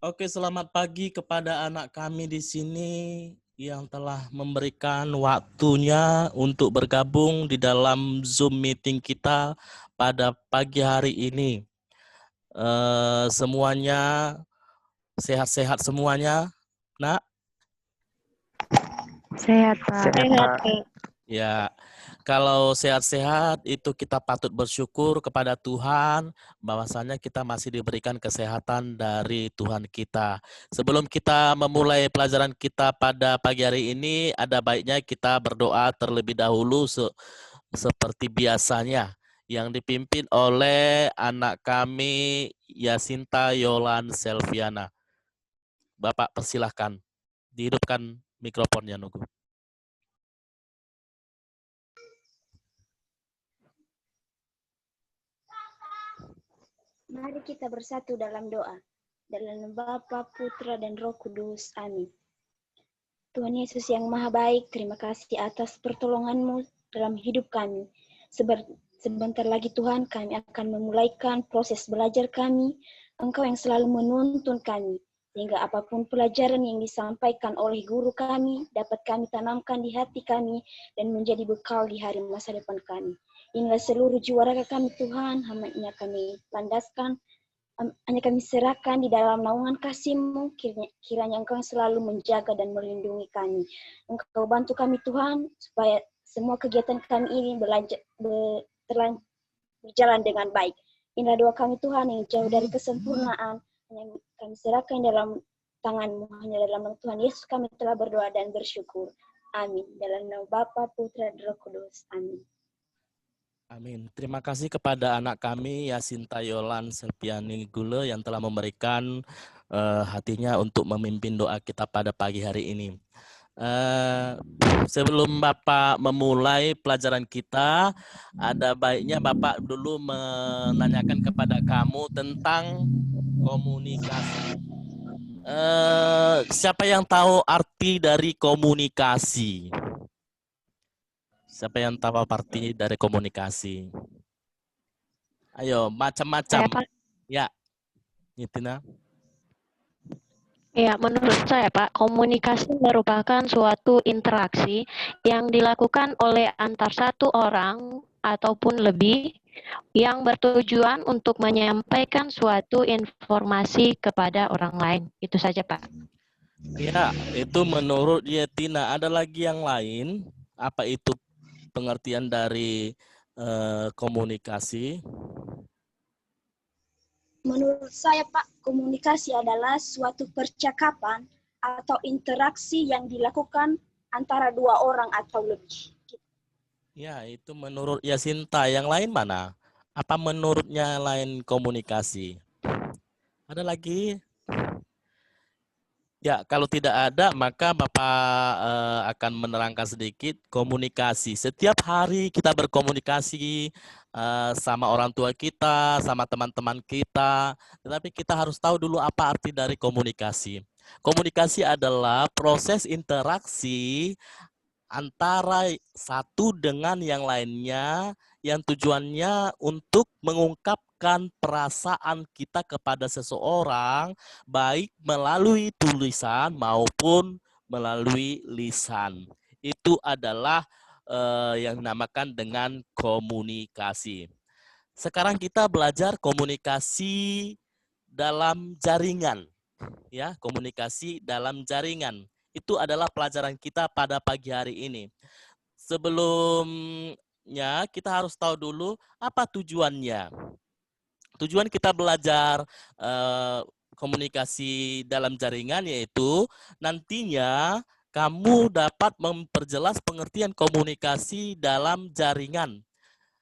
Oke, selamat pagi kepada anak kami di sini yang telah memberikan waktunya untuk bergabung di dalam Zoom meeting kita pada pagi hari ini. Semuanya sehat-sehat semuanya, Nak? Sehat, Pak. Sehat, Pak. Ya, kalau sehat-sehat itu kita patut bersyukur kepada Tuhan bahwasanya kita masih diberikan kesehatan dari Tuhan kita. Sebelum kita memulai pelajaran kita pada pagi hari ini, ada baiknya kita berdoa terlebih dahulu seperti biasanya yang dipimpin oleh anak kami Yasinta Yolan Selviana. Bapak persilahkan, dihidupkan mikrofonnya, Nugu. Mari kita bersatu dalam doa. Dalam nama Bapa, Putra, dan Roh Kudus. Amin. Tuhan Yesus yang Maha Baik, terima kasih atas pertolongan-Mu dalam hidup kami. Sebentar lagi Tuhan, kami akan memulaikan proses belajar kami. Engkau yang selalu menuntun kami, sehingga apapun pelajaran yang disampaikan oleh guru kami, dapat kami tanamkan di hati kami, dan menjadi bekal di hari masa depan kami. Hingga seluruh jiwa raga kami Tuhan, hanya kami landaskan, hanya kami serahkan di dalam naungan kasih-Mu, kiranya Engkau selalu menjaga dan melindungi kami. Engkau bantu kami Tuhan, supaya semua kegiatan kami ini berjalan dengan baik. Inilah doa kami Tuhan yang jauh dari kesempurnaan, hanya kami serahkan dalam tangan-Mu, hanya dalam nama Tuhan Yesus kami telah berdoa dan bersyukur. Amin. Dalam nama Bapa, Putra, dan Roh Kudus. Amin. Amin. Terima kasih kepada anak kami Yasinta Yolan Selpiani Gule yang telah memberikan hatinya untuk memimpin doa kita pada pagi hari ini. Sebelum Bapak memulai pelajaran kita, ada baiknya Bapak dulu menanyakan kepada kamu tentang komunikasi. Siapa yang tahu arti dari komunikasi? Siapa yang tahu arti dari komunikasi? Ayo, macam-macam. Ya, Nitina. Ya, menurut saya, Pak, komunikasi merupakan suatu interaksi yang dilakukan oleh antar satu orang ataupun lebih yang bertujuan untuk menyampaikan suatu informasi kepada orang lain. Itu saja, Pak. Ya, itu menurut Yetina. Ada lagi yang lain? Apa itu pengertian dari komunikasi? Menurut saya, Pak, komunikasi adalah suatu percakapan atau interaksi yang dilakukan antara dua orang atau lebih. Ya, itu menurut Yasinta. Yang lain mana? Apa menurutnya lain komunikasi? Ada lagi? Ya, kalau tidak ada, maka Bapak akan menerangkan sedikit komunikasi. Setiap hari kita berkomunikasi sama orang tua kita, sama teman-teman kita. Tetapi kita harus tahu dulu apa arti dari komunikasi. Komunikasi adalah proses interaksi antara satu dengan yang lainnya yang tujuannya untuk mengungkapkan perasaan kita kepada seseorang baik melalui tulisan maupun melalui lisan. Itu adalah yang dinamakan dengan komunikasi. Sekarang kita belajar komunikasi dalam jaringan. Ya, komunikasi dalam jaringan. Itu adalah pelajaran kita pada pagi hari ini. Sebelumnya kita harus tahu dulu apa tujuannya. Tujuan kita belajar komunikasi dalam jaringan yaitu nantinya kamu dapat memperjelas pengertian komunikasi dalam jaringan.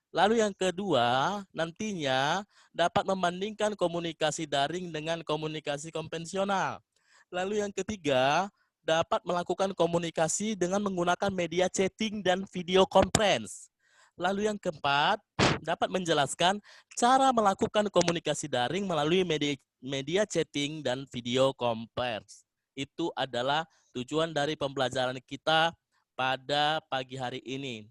Lalu yang kedua, nantinya dapat membandingkan komunikasi daring dengan komunikasi konvensional. Lalu yang ketiga, dapat melakukan komunikasi dengan menggunakan media chatting dan video conference. Lalu yang keempat, dapat menjelaskan cara melakukan komunikasi daring melalui media chatting dan video conference. Itu adalah tujuan dari pembelajaran kita pada pagi hari ini.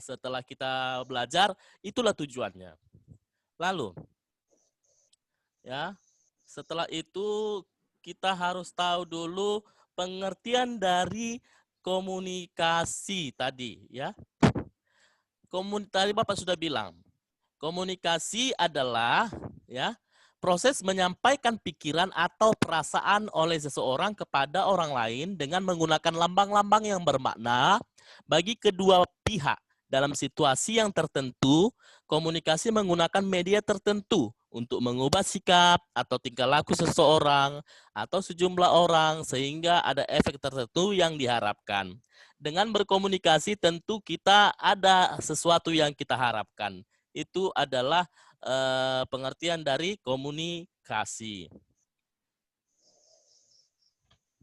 Setelah kita belajar, itulah tujuannya. Lalu, ya, setelah itu kita harus tahu dulu pengertian dari komunikasi tadi, ya. Tadi Bapak sudah bilang, komunikasi adalah ya proses menyampaikan pikiran atau perasaan oleh seseorang kepada orang lain dengan menggunakan lambang-lambang yang bermakna bagi kedua pihak. Dalam situasi yang tertentu, komunikasi menggunakan media tertentu untuk mengubah sikap atau tingkah laku seseorang atau sejumlah orang sehingga ada efek tertentu yang diharapkan. Dengan berkomunikasi tentu kita ada sesuatu yang kita harapkan. Itu adalah pengertian dari komunikasi.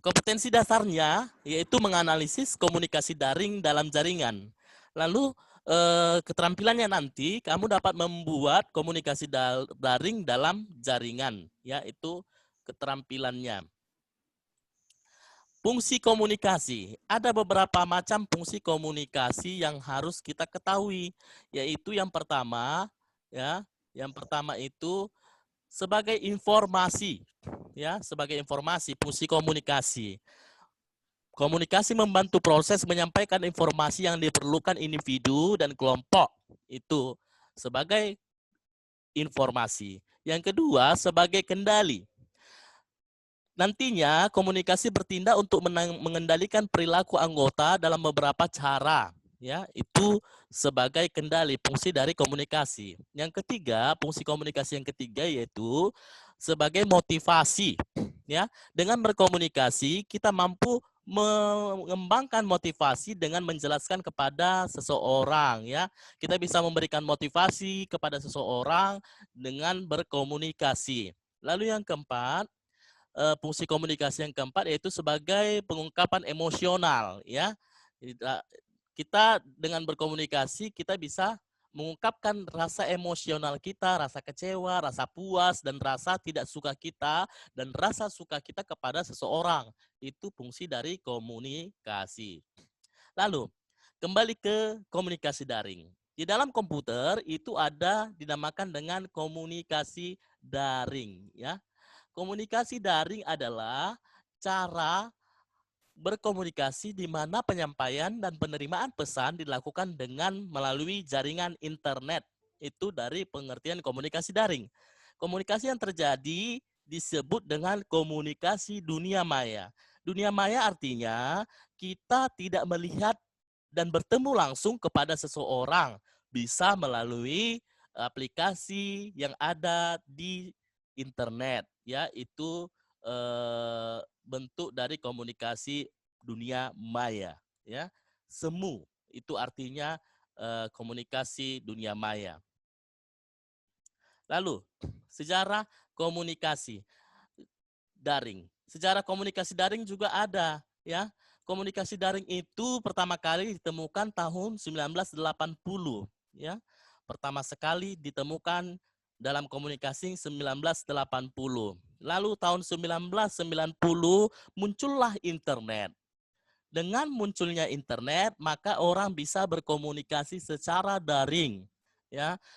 Kompetensi dasarnya yaitu menganalisis komunikasi daring dalam jaringan. Lalu keterampilannya nanti kamu dapat membuat komunikasi daring dalam jaringan, yaitu keterampilannya. Fungsi komunikasi. Ada beberapa macam fungsi komunikasi yang harus kita ketahui, yaitu yang pertama itu sebagai informasi, sebagai informasi, fungsi komunikasi. Komunikasi membantu proses menyampaikan informasi yang diperlukan individu dan kelompok, itu sebagai informasi. Yang kedua, sebagai kendali. Nantinya komunikasi bertindak untuk mengendalikan perilaku anggota dalam beberapa cara, itu sebagai kendali, fungsi dari komunikasi. Yang ketiga, fungsi komunikasi yang ketiga yaitu sebagai motivasi, Dengan berkomunikasi kita mampu mengembangkan motivasi dengan menjelaskan kepada seseorang, Kita bisa memberikan motivasi kepada seseorang dengan berkomunikasi. Lalu yang keempat, fungsi komunikasi yang keempat yaitu sebagai pengungkapan emosional, Kita dengan berkomunikasi kita bisa mengungkapkan rasa emosional kita, rasa kecewa, rasa puas, dan rasa tidak suka kita, dan rasa suka kita kepada seseorang. Itu fungsi dari komunikasi. Lalu, kembali ke komunikasi daring. Di dalam komputer itu ada dinamakan dengan komunikasi daring. Komunikasi daring adalah cara berkomunikasi di mana penyampaian dan penerimaan pesan dilakukan dengan melalui jaringan internet. Itu dari pengertian komunikasi daring. Komunikasi yang terjadi disebut dengan komunikasi dunia maya. Dunia maya artinya kita tidak melihat dan bertemu langsung kepada seseorang, bisa melalui aplikasi yang ada di internet, itu bentuk dari komunikasi dunia maya, Semu itu artinya komunikasi dunia maya. Lalu sejarah komunikasi daring. Sejarah komunikasi daring juga ada, Komunikasi daring itu pertama kali ditemukan tahun 1980, Pertama sekali ditemukan dalam komunikasi 1980. Lalu tahun 1990 muncullah internet. Dengan munculnya internet, maka orang bisa berkomunikasi secara daring.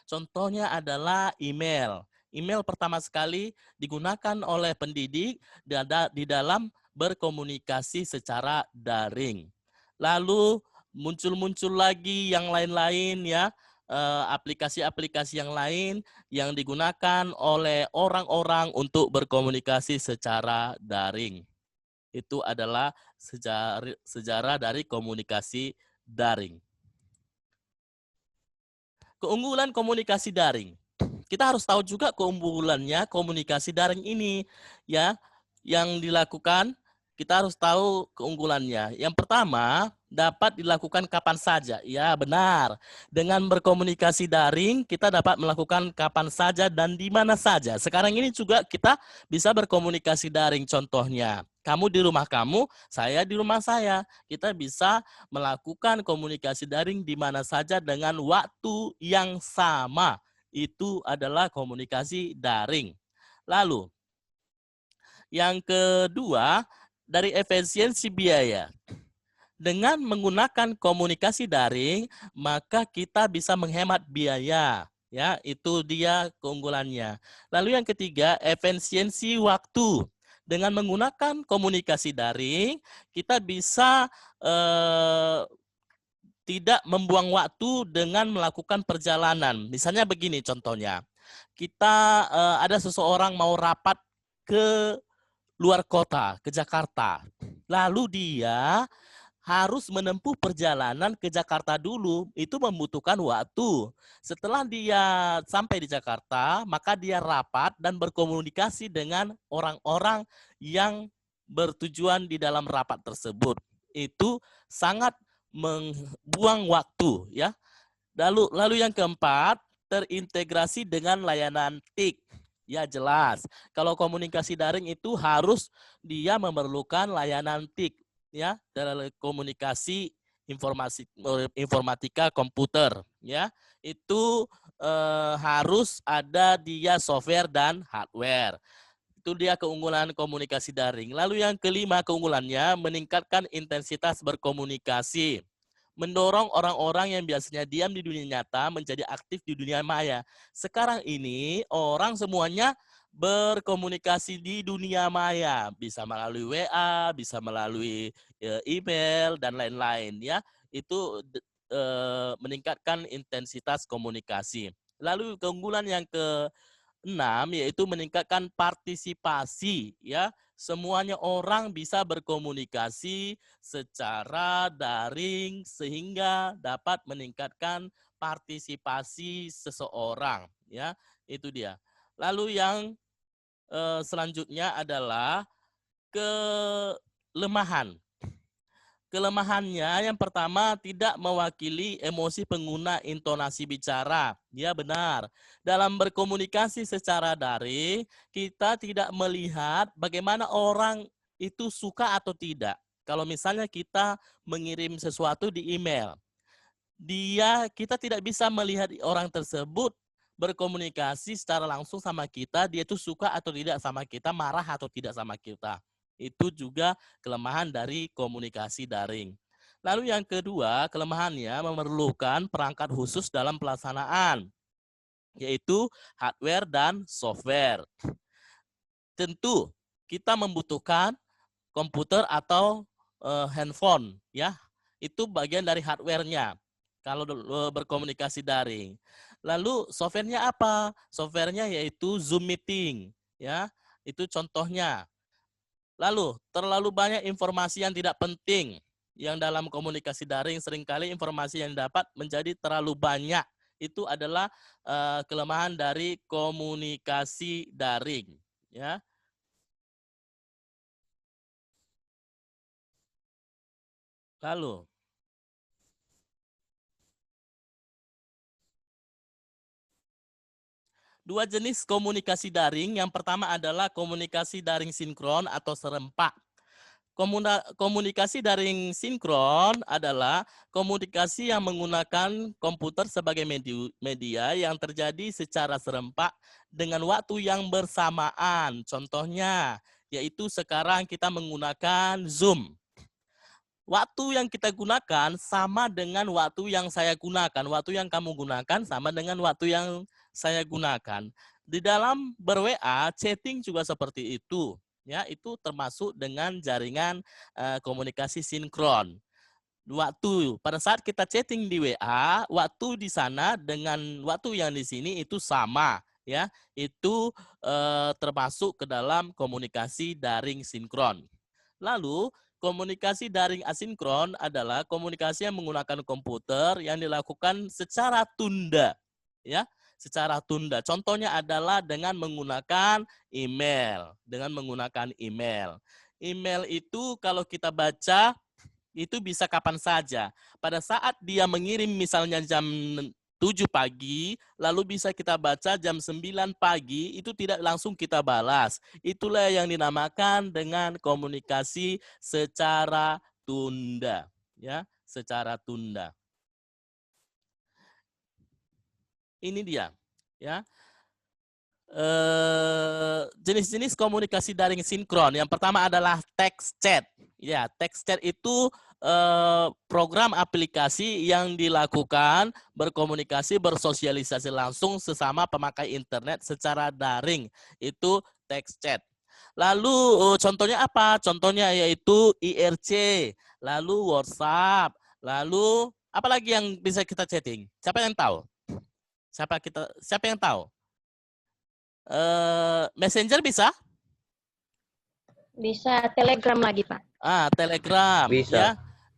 Contohnya adalah email. Email pertama sekali digunakan oleh pendidik di dalam berkomunikasi secara daring. Lalu muncul lagi yang lain-lain, aplikasi-aplikasi yang lain yang digunakan oleh orang-orang untuk berkomunikasi secara daring. Itu adalah sejarah dari komunikasi daring. Keunggulan komunikasi daring. Kita harus tahu juga keunggulannya komunikasi daring ini, yang dilakukan. Kita harus tahu keunggulannya. Yang pertama, dapat dilakukan kapan saja. Ya, benar. Dengan berkomunikasi daring, kita dapat melakukan kapan saja dan di mana saja. Sekarang ini juga kita bisa berkomunikasi daring. Contohnya, kamu di rumah kamu, saya di rumah saya. Kita bisa melakukan komunikasi daring di mana saja dengan waktu yang sama. Itu adalah komunikasi daring. Lalu, yang kedua, dari efisiensi biaya. Dengan menggunakan komunikasi daring, maka kita bisa menghemat biaya. Itu dia keunggulannya. Lalu yang ketiga, efisiensi waktu. Dengan menggunakan komunikasi daring, kita bisa tidak membuang waktu dengan melakukan perjalanan. Misalnya begini contohnya, kita ada seseorang mau rapat ke luar kota, ke Jakarta. Lalu dia harus menempuh perjalanan ke Jakarta dulu, itu membutuhkan waktu. Setelah dia sampai di Jakarta, maka dia rapat dan berkomunikasi dengan orang-orang yang bertujuan di dalam rapat tersebut. Itu sangat membuang waktu, ya. Lalu yang keempat, terintegrasi dengan layanan TIK. Ya jelas, kalau komunikasi daring itu harus dia memerlukan layanan TIK, ya, dalam komunikasi informatika komputer, ya. Itu harus ada dia software dan hardware. Itu dia keunggulan komunikasi daring. Lalu yang kelima keunggulannya, meningkatkan intensitas berkomunikasi. Mendorong orang-orang yang biasanya diam di dunia nyata menjadi aktif di dunia maya. Sekarang ini orang semuanya berkomunikasi di dunia maya, bisa melalui WA, bisa melalui email dan lain-lain, ya. Itu meningkatkan intensitas komunikasi. Lalu keunggulan yang ke-6 yaitu meningkatkan partisipasi, ya. Semuanya orang bisa berkomunikasi secara daring sehingga dapat meningkatkan partisipasi seseorang, ya. Itu dia. Lalu yang selanjutnya adalah kelemahan. Kelemahannya yang pertama, tidak mewakili emosi pengguna intonasi bicara. Ya benar. Dalam berkomunikasi secara daring, kita tidak melihat bagaimana orang itu suka atau tidak. Kalau misalnya kita mengirim sesuatu di email, kita tidak bisa melihat orang tersebut berkomunikasi secara langsung sama kita, dia itu suka atau tidak sama kita, marah atau tidak sama kita. Itu juga kelemahan dari komunikasi daring. Lalu yang kedua, kelemahannya memerlukan perangkat khusus dalam pelaksanaan, yaitu hardware dan software. Tentu kita membutuhkan komputer atau handphone, ya. Itu bagian dari hardware-nya kalau berkomunikasi daring. Lalu software-nya apa? Software-nya yaitu Zoom Meeting, ya. Itu contohnya. Lalu, terlalu banyak informasi yang tidak penting. Yang dalam komunikasi daring seringkali informasi yang dapat menjadi terlalu banyak. Itu adalah kelemahan dari komunikasi daring, ya. Lalu, dua jenis komunikasi daring. Yang pertama adalah komunikasi daring sinkron atau serempak. Komunikasi daring sinkron adalah komunikasi yang menggunakan komputer sebagai media yang terjadi secara serempak dengan waktu yang bersamaan. Contohnya, yaitu sekarang kita menggunakan Zoom. Waktu yang kita gunakan sama dengan waktu yang saya gunakan. Waktu yang kamu gunakan sama dengan waktu yang saya gunakan. Di dalam ber-WA, chatting juga seperti itu. Ya, itu termasuk dengan jaringan komunikasi sinkron. Waktu pada saat kita chatting di WA, waktu di sana dengan waktu yang di sini itu sama, ya. Itu termasuk ke dalam komunikasi daring sinkron. Lalu komunikasi daring asinkron adalah komunikasi yang menggunakan komputer yang dilakukan secara tunda, ya. Secara tunda. Contohnya adalah dengan menggunakan email. Dengan menggunakan email. Email itu kalau kita baca, itu bisa kapan saja. Pada saat dia mengirim misalnya jam 7 pagi, lalu bisa kita baca jam 9 pagi, itu tidak langsung kita balas. Itulah yang dinamakan dengan komunikasi secara tunda. Ya, secara tunda. Ini dia, ya. Jenis-jenis komunikasi daring sinkron. Yang pertama adalah text chat. Ya, text chat itu program aplikasi yang dilakukan berkomunikasi, bersosialisasi langsung sesama pemakai internet secara daring. Itu text chat. Lalu contohnya apa? Contohnya yaitu IRC, lalu WhatsApp, lalu apa lagi yang bisa kita chatting? Siapa yang tahu? Siapa yang tahu? Messenger bisa? Bisa Telegram lagi, Pak. Telegram, Bisa. ya.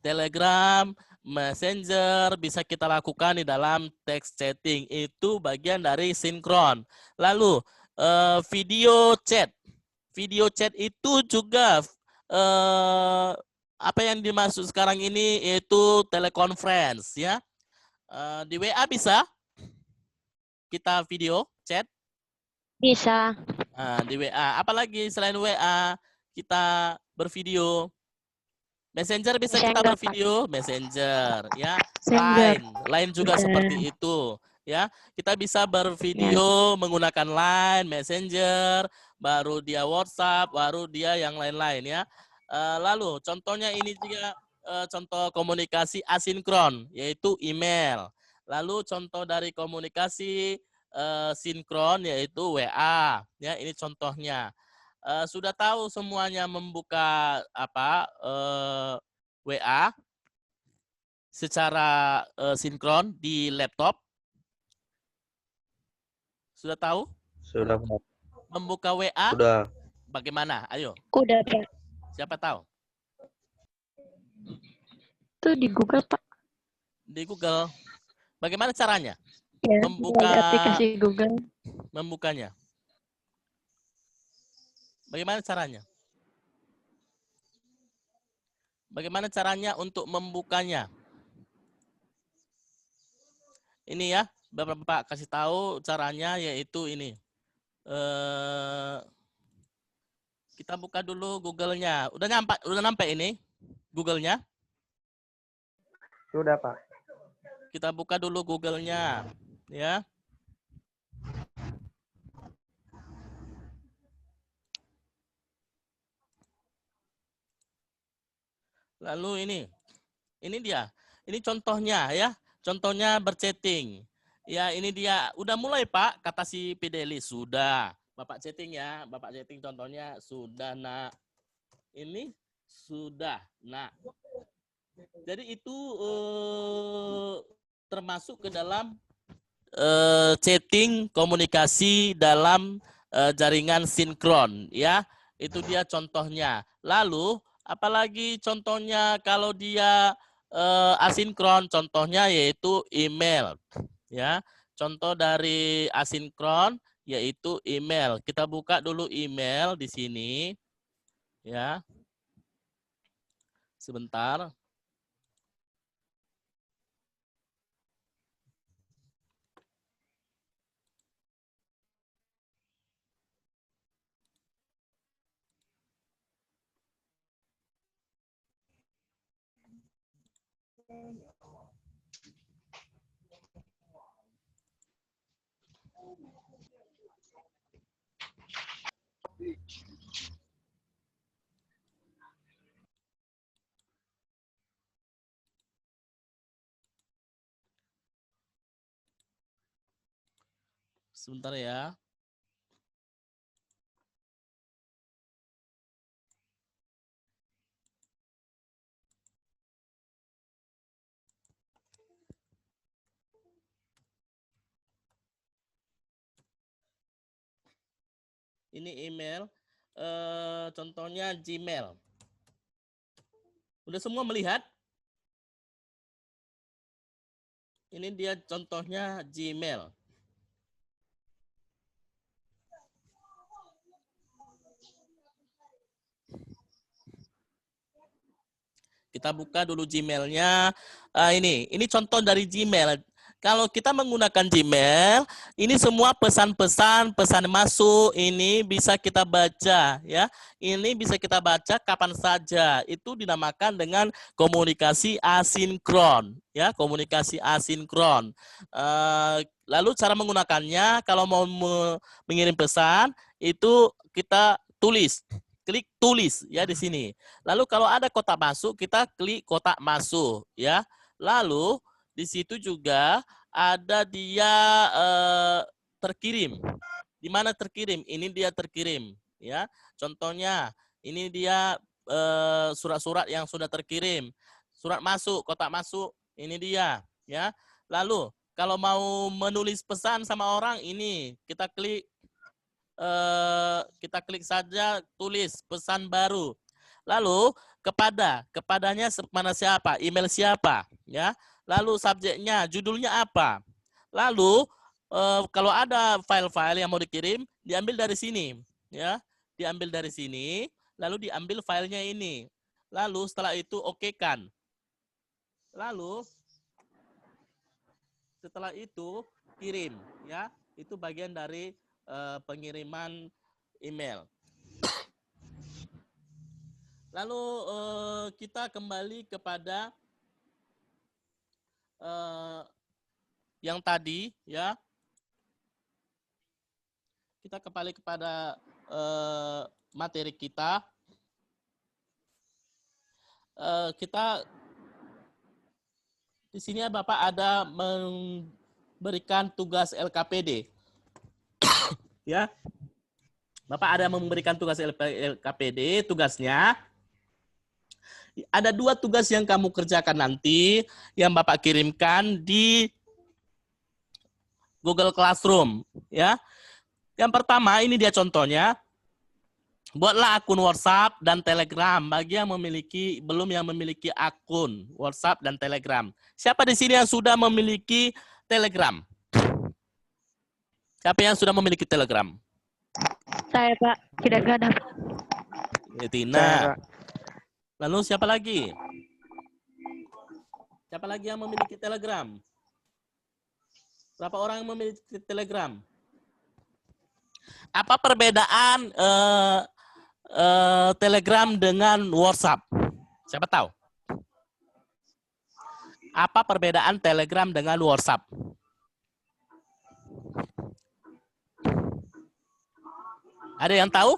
Telegram, Messenger bisa kita lakukan di dalam text chatting. Itu bagian dari sinkron. Lalu video chat. Video chat itu juga apa yang dimaksud sekarang ini yaitu teleconference, ya. Di WA bisa kita video chat? Bisa. Di WA. Apalagi selain WA kita bervideo? Messenger bisa kita Messenger, bervideo? Messenger, ya. Messenger. Line juga Bisa. seperti itu, ya. Kita bisa bervideo menggunakan Line, Messenger, baru dia WhatsApp, baru dia yang lain-lain, ya. Lalu contohnya ini juga contoh komunikasi asinkron, yaitu email. Lalu contoh dari komunikasi sinkron yaitu WA, ya. Ini contohnya. Sudah tahu semuanya membuka apa WA secara sinkron di laptop? Sudah tahu? Sudah, Pak. Membuka WA? Sudah. Bagaimana? Ayo. Udah, Pak. Siapa tahu? Itu di Google, Pak. Di Google. Bagaimana caranya? Ya, Membuka di aplikasi Google. membukanya. Bagaimana caranya? Bagaimana caranya untuk membukanya? Ini ya, Bapak kasih tahu caranya yaitu ini. Kita buka dulu Google-nya. Udah nyampe ini Google-nya? Sudah, Pak. Kita buka dulu Google-nya, ya. Lalu ini dia. Ini contohnya ya. Contohnya berchatting. Ya, ini dia. Udah mulai, Pak, kata si Fidelis. Sudah. Bapak chatting ya. Bapak chatting contohnya sudah, Nak. Ini sudah, Nak. Jadi itu termasuk ke dalam chatting komunikasi dalam jaringan sinkron, ya. Itu dia contohnya. Lalu apalagi contohnya kalau dia asinkron, contohnya yaitu email, ya. Contoh dari asinkron yaitu email. Kita buka dulu email di sini, ya. Sebentar. Sebentar ya. Ini email, contohnya Gmail. Udah semua melihat? Ini dia contohnya Gmail. Kita buka dulu Gmail-nya. Ini contoh dari Gmail. Kalau kita menggunakan Gmail, ini semua pesan-pesan, pesan masuk, ini bisa kita baca, ya. Ini bisa kita baca kapan saja. Itu dinamakan dengan komunikasi asinkron, ya, komunikasi asinkron. Lalu cara menggunakannya, kalau mau mengirim pesan, itu kita klik tulis, ya, di sini. Lalu kalau ada kotak masuk, kita klik kotak masuk, ya. Lalu di situ juga ada dia terkirim. Di mana terkirim? Ini dia terkirim, ya. Contohnya ini dia surat-surat yang sudah terkirim. Surat masuk, kotak masuk, ini dia, ya. Lalu kalau mau menulis pesan sama orang, ini kita klik saja tulis pesan baru. Lalu kepadanya mana siapa, email siapa, ya. Lalu subjeknya, judulnya apa. Lalu kalau ada file-file yang mau dikirim, diambil dari sini, ya. Diambil dari sini, lalu diambil filenya ini. Lalu setelah itu okekan. Lalu setelah itu kirim, ya. Itu bagian dari pengiriman email. Lalu kita kembali kepada yang tadi, ya. Kita kembali kepada materi kita. Kita di sini Bapak ada memberikan tugas LKPD. Ya. Bapak ada memberikan tugas LKPD, tugasnya ada 2 tugas yang kamu kerjakan nanti yang Bapak kirimkan di Google Classroom, ya. Yang pertama ini dia contohnya. Buatlah akun WhatsApp dan Telegram bagi yang belum memiliki akun WhatsApp dan Telegram. Siapa di sini yang sudah memiliki Telegram? Siapa yang sudah memiliki Telegram? Saya, Pak. Tidak ada. Tina. Lalu siapa lagi? Siapa lagi yang memiliki Telegram? Berapa orang yang memiliki Telegram? Apa perbedaan Telegram dengan WhatsApp? Siapa tahu? Apa perbedaan Telegram dengan WhatsApp? Ada yang tahu?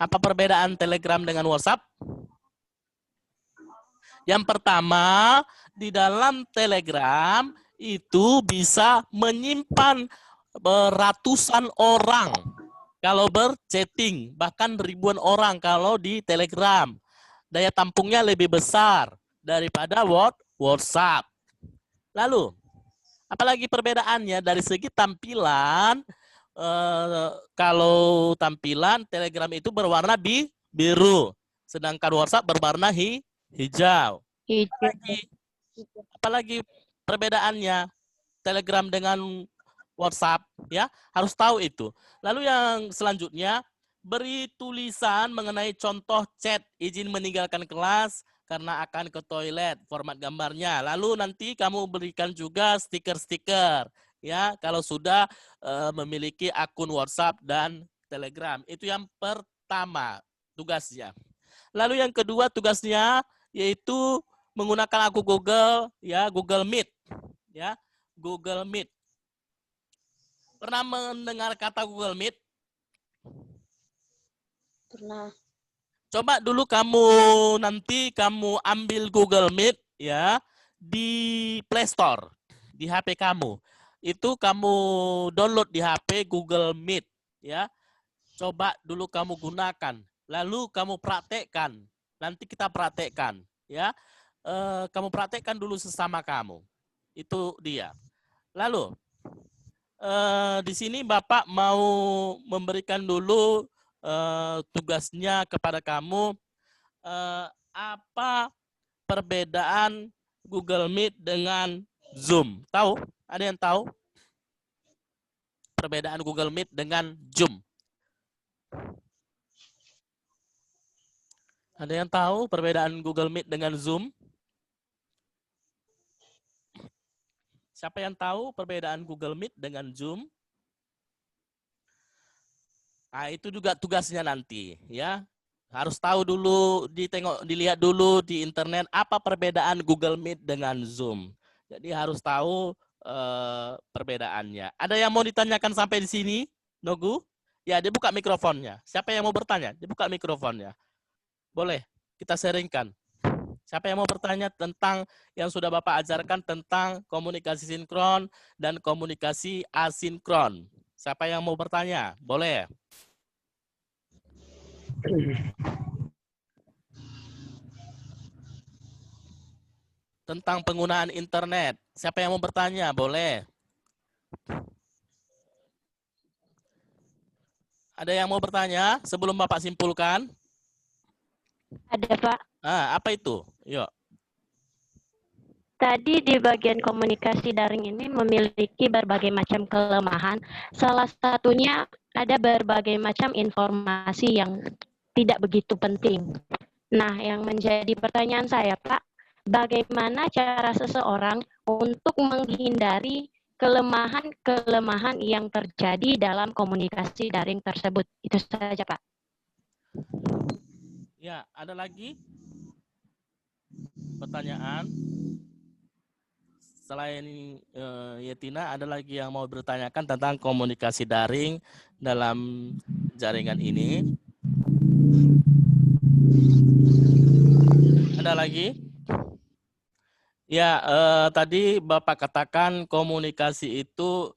Apa perbedaan Telegram dengan WhatsApp? Yang pertama, di dalam Telegram itu bisa menyimpan ratusan orang kalau berchatting, bahkan ribuan orang kalau di Telegram. Daya tampungnya lebih besar daripada WhatsApp. Lalu, apalagi perbedaannya dari segi tampilan, kalau tampilan Telegram itu berwarna biru, sedangkan WhatsApp berwarna hijau. Apalagi perbedaannya Telegram dengan WhatsApp, ya, harus tahu itu. Lalu yang selanjutnya, beri tulisan mengenai contoh chat izin meninggalkan kelas karena akan ke toilet, format gambarnya. Lalu nanti kamu berikan juga stiker-stiker, ya, kalau sudah memiliki akun WhatsApp dan Telegram. Itu yang pertama tugasnya. Lalu yang kedua tugasnya yaitu menggunakan akun Google, ya, Google Meet, ya, Google Meet. Pernah mendengar kata Google Meet? Pernah. Coba dulu nanti kamu ambil Google Meet, ya, di Play Store, di HP kamu. Itu kamu download di HP Google Meet, ya. Coba dulu kamu gunakan, lalu kamu praktekkan. Nanti kita praktekkan, ya. Kamu praktekkan dulu sesama kamu. Itu dia. Lalu di sini Bapak mau memberikan dulu tugasnya kepada kamu. Apa perbedaan Google Meet dengan Zoom? Tahu? Ada yang tahu? Perbedaan Google Meet dengan Zoom? Ada yang tahu perbedaan Google Meet dengan Zoom? Siapa yang tahu perbedaan Google Meet dengan Zoom? Nah, itu juga tugasnya nanti, ya. Harus tahu dulu, dilihat dulu di internet apa perbedaan Google Meet dengan Zoom. Jadi harus tahu perbedaannya. Ada yang mau ditanyakan sampai di sini? Nogu? Ya, dia buka mikrofonnya. Siapa yang mau bertanya? Dibuka mikrofonnya. Boleh, kita sharingkan. Siapa yang mau bertanya tentang yang sudah Bapak ajarkan tentang komunikasi sinkron dan komunikasi asinkron? Siapa yang mau bertanya? Boleh. Tentang penggunaan internet. Siapa yang mau bertanya? Boleh. Ada yang mau bertanya sebelum Bapak simpulkan? Ada, Pak. Apa itu? Yuk. Tadi di bagian komunikasi daring ini memiliki berbagai macam kelemahan. Salah satunya ada berbagai macam informasi yang tidak begitu penting. Nah, yang menjadi pertanyaan saya, Pak, bagaimana cara seseorang untuk menghindari kelemahan-kelemahan yang terjadi dalam komunikasi daring tersebut? Itu saja, Pak. Ya, ada lagi pertanyaan? Selain Yetina, ada lagi yang mau bertanyakan tentang komunikasi daring dalam jaringan ini? Ada lagi? Ya, tadi Bapak katakan komunikasi itu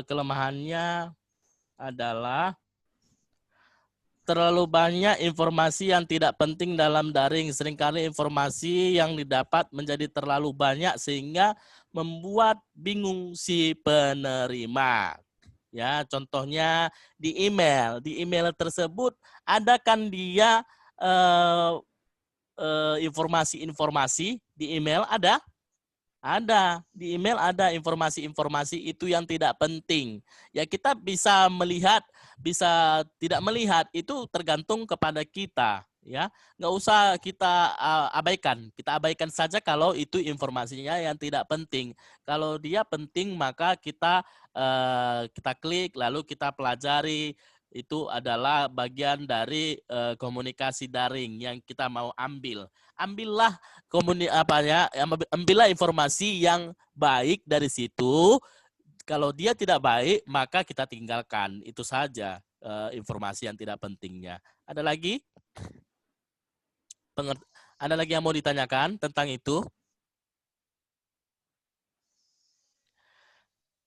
kelemahannya adalah terlalu banyak informasi yang tidak penting dalam daring. Seringkali informasi yang didapat menjadi terlalu banyak sehingga membuat bingung si penerima. Ya, contohnya di email. Di email tersebut ada kan dia informasi-informasi di email ada? Ada. Di email ada informasi-informasi itu yang tidak penting. Ya kita bisa melihat, bisa tidak melihat, itu tergantung kepada kita. Ya, nggak usah kita abaikan. Kita abaikan saja kalau itu informasinya yang tidak penting. Kalau dia penting maka kita klik lalu kita pelajari. Itu adalah bagian dari komunikasi daring yang kita mau ambil. Ambillah ambillah informasi yang baik dari situ. Kalau dia tidak baik, maka kita tinggalkan. Itu saja informasi yang tidak pentingnya. Ada lagi? Ada lagi yang mau ditanyakan tentang itu?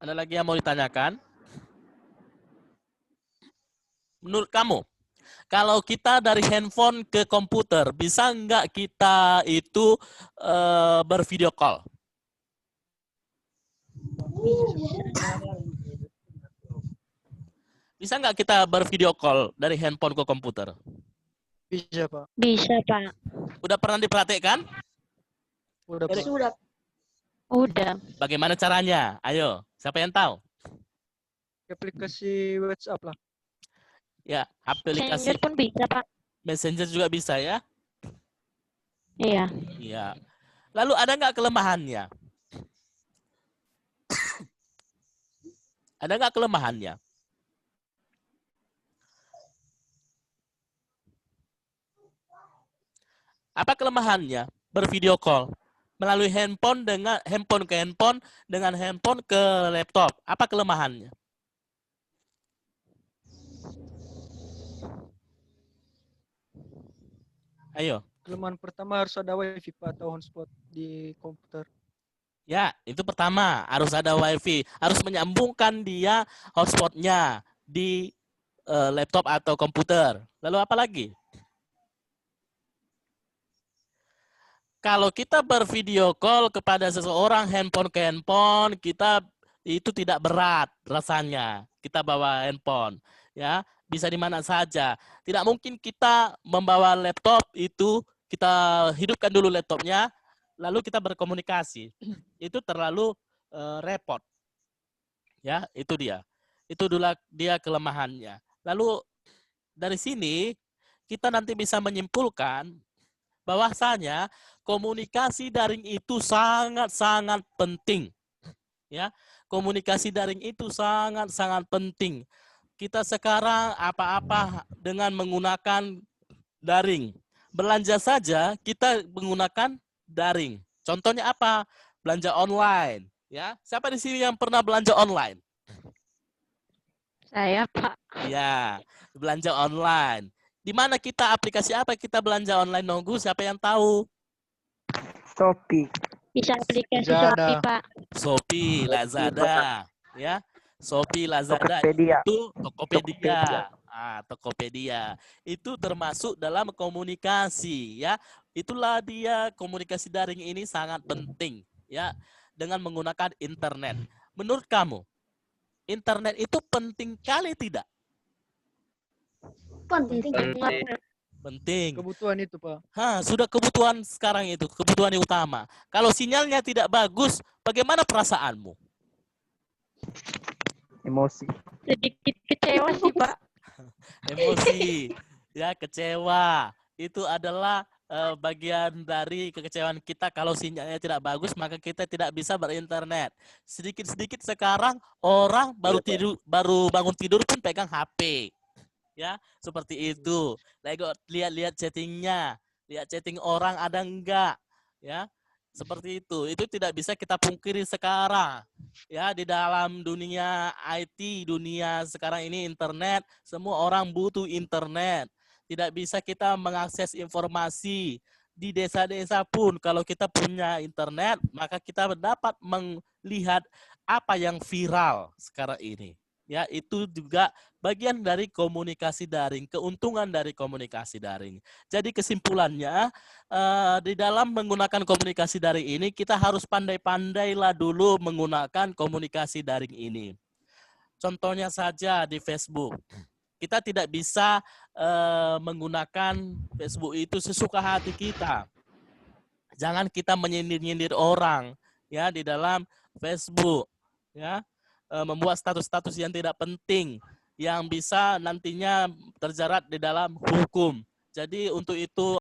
Ada lagi yang mau ditanyakan? Menurut kamu, kalau kita dari handphone ke komputer, bisa nggak kita itu bervideo call? Bisa nggak kita bervideo call dari handphone ke komputer? Bisa, Pak. Bisa, Pak. Udah pernah diperhatikan? Udah, Pak. Sudah. Udah. Bagaimana caranya? Ayo, siapa yang tahu? Aplikasi WhatsApp lah. Ya, aplikasi Messenger pun bisa, Pak. Messenger juga bisa ya? Iya. Iya. Lalu ada nggak kelemahannya? Ada nggak kelemahannya? Apa kelemahannya bervideo call melalui handphone dengan handphone ke handphone dengan handphone ke laptop? Apa kelemahannya? Ayo. Kelemahan pertama harus ada wifi, Pak, atau hotspot di komputer. Ya, itu pertama. Harus ada wifi. Harus menyambungkan dia hotspotnya di laptop atau komputer. Lalu apa lagi? Kalau kita bervideo call kepada seseorang handphone ke handphone, kita itu tidak berat rasanya. Kita bawa handphone, ya bisa di mana saja. Tidak mungkin kita membawa laptop itu, kita hidupkan dulu laptopnya, lalu kita berkomunikasi. Itu terlalu repot. Ya, itu dia. Itu dulu dia kelemahannya. Lalu dari sini kita nanti bisa menyimpulkan bahwasanya komunikasi daring itu sangat-sangat penting. Ya, komunikasi daring itu sangat-sangat penting. Kita sekarang apa-apa dengan menggunakan daring. Belanja saja kita menggunakan daring. Contohnya apa? Belanja online. Ya, siapa di sini yang pernah belanja online? Saya, Pak. Ya, belanja online. Di mana kita aplikasi apa kita belanja online, Nunggu? Siapa yang tahu? Shopee. Bisa aplikasi Lazada. Shopee, Pak. Shopee, Lazada, ya. Shopee, Lazada Tokopedia. itu Tokopedia. Tokopedia. Itu termasuk dalam komunikasi ya. Itulah dia komunikasi daring ini sangat penting ya dengan menggunakan internet. Menurut kamu, internet itu penting kali tidak? Penting. Penting. Kebutuhan itu, Pak. Sudah kebutuhan sekarang itu, kebutuhan yang utama. Kalau sinyalnya tidak bagus, bagaimana perasaanmu? Emosi. Sedikit kecewa sih, Pak. Emosi, ya kecewa. Itu adalah bagian dari kekecewaan kita kalau sinyalnya tidak bagus, maka kita tidak bisa berinternet. Sedikit-sedikit sekarang orang baru bangun tidur pun pegang HP. Ya, seperti itu. Lihat-lihat chattingnya, lihat chatting orang ada enggak, ya, seperti itu. Itu tidak bisa kita pungkiri sekarang, ya, di dalam dunia IT, dunia sekarang ini internet, semua orang butuh internet. Tidak bisa kita mengakses informasi di desa-desa pun. Kalau kita punya internet, maka kita dapat melihat apa yang viral sekarang ini. Ya, itu juga bagian dari komunikasi daring, keuntungan dari komunikasi daring. Jadi kesimpulannya, di dalam menggunakan komunikasi daring ini, kita harus pandai-pandailah dulu menggunakan komunikasi daring ini. Contohnya saja di Facebook. Kita tidak bisa menggunakan Facebook itu sesuka hati kita. Jangan kita menyindir-nyindir orang ya di dalam Facebook, ya. Membuat status-status yang tidak penting yang bisa nantinya terjerat di dalam hukum. Jadi untuk itu